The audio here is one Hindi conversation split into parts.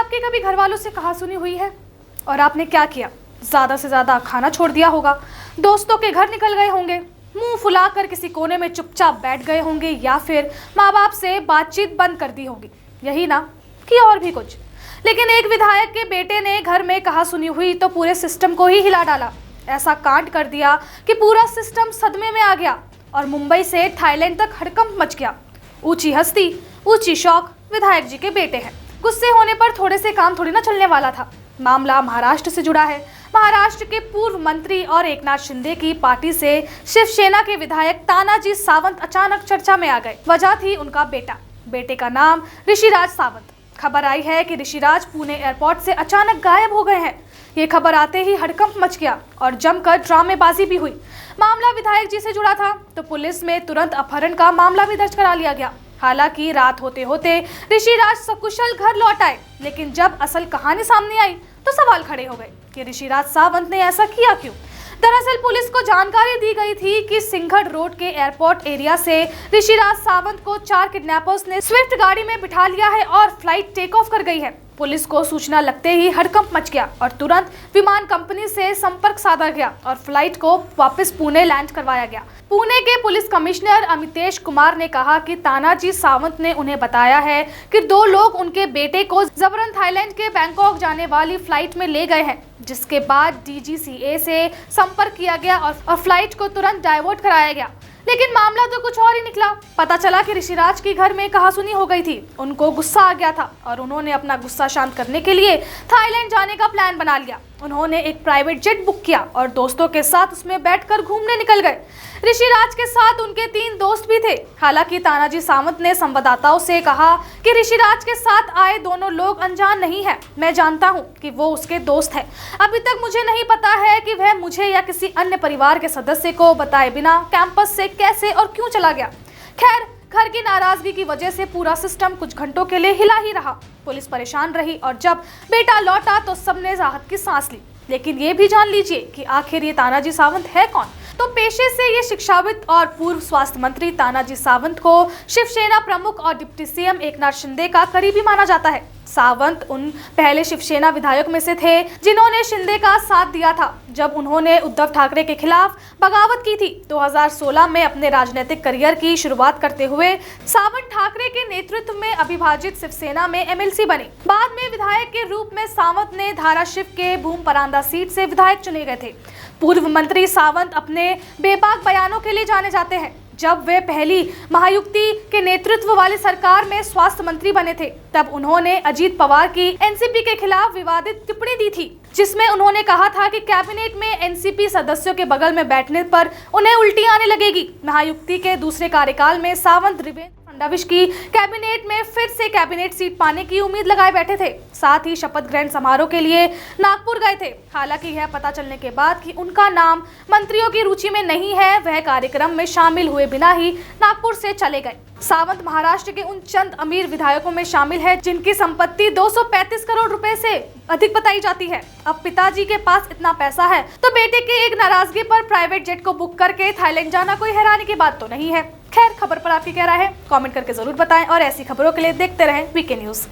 आपके कभी घर वालों से कहा सुनी हुई है? और आपने क्या किया? ज़्यादा से ज़्यादा खाना छोड़ दिया होगा, दोस्तों के घर निकल गए होंगे, मुंह फुलाकर किसी कोने में चुपचाप बैठ गए होंगे, या फिर माँ बाप से बातचीत बंद कर दी होगी। यही ना कि और भी कुछ। लेकिन एक विधायक के बेटे ने घर में कहा सुनी हुई तो पूरे सिस्टम को ही हिला डाला। ऐसा कांड कर दिया कि पूरा सिस्टम सदमे में आ गया और मुंबई से थाईलैंड तक हड़कंप मच गया। ऊंची हस्ती, ऊंची शौक, विधायक जी के बेटे हैं। गुस्से होने पर थोड़े से काम थोड़ी ना चलने वाला था। मामला महाराष्ट्र से जुड़ा है। महाराष्ट्र के पूर्व मंत्री और एकनाथ शिंदे की पार्टी से शिवसेना के विधायक तानाजी सावंत अचानक चर्चा में आ गए। वजह थी उनका बेटा। बेटे का नाम ऋषिराज सावंत। खबर आई है कि ऋषिराज पुणे एयरपोर्ट से अचानक गायब हो गए हैं। ये खबर आते ही हड़कंप मच गया और जमकर ड्रामेबाजी भी हुई। मामला विधायक जी से जुड़ा था तो पुलिस में तुरंत अपहरण का मामला भी दर्ज करा लिया गया। हालांकि रात होते होते ऋषिराज सकुशल घर लौट आए, लेकिन जब असल कहानी सामने आई तो सवाल खड़े हो गए कि ऋषिराज सावंत ने ऐसा किया क्यों। दरअसल पुलिस को जानकारी दी गई थी कि सिंघड़ रोड के एयरपोर्ट एरिया से ऋषिराज सावंत को 4 किडनैपर्स ने स्विफ्ट गाड़ी में बिठा लिया है और फ्लाइट टेक ऑफ कर गई है। पुलिस को सूचना लगते ही हड़कंप मच गया और तुरंत विमान कंपनी से संपर्क साधा गया और फ्लाइट को वापस पुणे लैंड करवाया गया। पुणे के पुलिस कमिश्नर अमितेश कुमार ने कहा कि तानाजी सावंत ने उन्हें बताया है कि 2 लोग उनके बेटे को जबरन थाईलैंड के बैंकॉक जाने वाली फ्लाइट में ले गए हैं, जिसके बाद DGCA से संपर्क किया गया और फ्लाइट को तुरंत डाइवर्ट कराया गया। लेकिन मामला तो कुछ और ही निकला। पता चला कि ऋषिराज की घर में कहासुनी हो गई थी। उनको गुस्सा आ गया था और उन्होंने अपना गुस्सा शांत करने के लिए थाईलैंड जाने का प्लान बना लिया। उन्होंने एक प्राइवेट जेट बुक किया और दोस्तों के साथ उसमें बैठकर घूमने निकल गए। ऋषिराज के साथ उनके 3 दोस्त भी थे। हालांकि तानाजी सावंत ने संवाददाताओं से कहा कि ऋषिराज के साथ आए दोनों लोग अनजान नहीं है। मैं जानता हूं कि वो उसके दोस्त है। अभी तक मुझे नहीं पता है कि वह मुझे या किसी अन्य परिवार के सदस्य को बताए बिना कैंपस से कैसे और क्यों चला गया। खैर, घर की नाराजगी की वजह से पूरा सिस्टम कुछ घंटों के लिए हिला ही रहा। पुलिस परेशान रही और जब बेटा लौटा तो सबने राहत की सांस ली। लेकिन ये भी जान लीजिए कि आखिर ये तानाजी सावंत है कौन। तो पेशे से ये शिक्षाविद और पूर्व स्वास्थ्य मंत्री तानाजी सावंत को शिवसेना प्रमुख और डिप्टी CM एकनाथ शिंदे का करीबी माना जाता है। सावंत उन पहले शिवसेना विधायक में से थे जिन्होंने शिंदे का साथ दिया था जब उन्होंने उद्धव ठाकरे के खिलाफ बगावत की थी। 2016 में अपने राजनीतिक करियर की शुरुआत करते हुए सावंत ठाकरे के नेतृत्व में अविभाजित शिवसेना में MLC बने। बाद में विधायक के रूप में सावंत ने धाराशिव के भूम परांदा सीट से विधायक चुने गए थे। पूर्व मंत्री सावंत अपने बेबाक बयानों के लिए जाने जाते हैं। जब वे पहली महायुति के नेतृत्व वाली सरकार में स्वास्थ्य मंत्री बने थे, तब उन्होंने अजीत पवार की NCP के खिलाफ विवादित टिप्पणी दी थी, जिसमें उन्होंने कहा था कि कैबिनेट में NCP सदस्यों के बगल में बैठने पर उन्हें उल्टी आने लगेगी। महायुति के दूसरे कार्यकाल में सावंत त्रिवेंद्र फडणवीस की कैबिनेट में फिर से कैबिनेट सीट पाने की उम्मीद लगाए बैठे थे। साथ ही शपथ ग्रहण समारोह के लिए नागपुर गए थे। हालांकि यह पता चलने के बाद कि उनका नाम मंत्रियों की रूचि में नहीं है, वह कार्यक्रम में शामिल हुए बिना ही नागपुर से चले गए। सावंत महाराष्ट्र के उन चंद अमीर विधायकों में शामिल है जिनकी संपत्ति 235 करोड़ रुपए से अधिक बताई जाती है। अब पिताजी के पास इतना पैसा है तो बेटे के एक नाराजगी पर प्राइवेट जेट को बुक करके थाईलैंड जाना कोई हैरानी की बात तो नहीं है। खैर, खबर पर आपकी क्या राय है? कमेंट करके जरूर बताएं और ऐसी खबरों के लिए देखते रहें वीके न्यूज।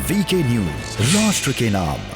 वीके न्यूज, राष्ट्र के नाम।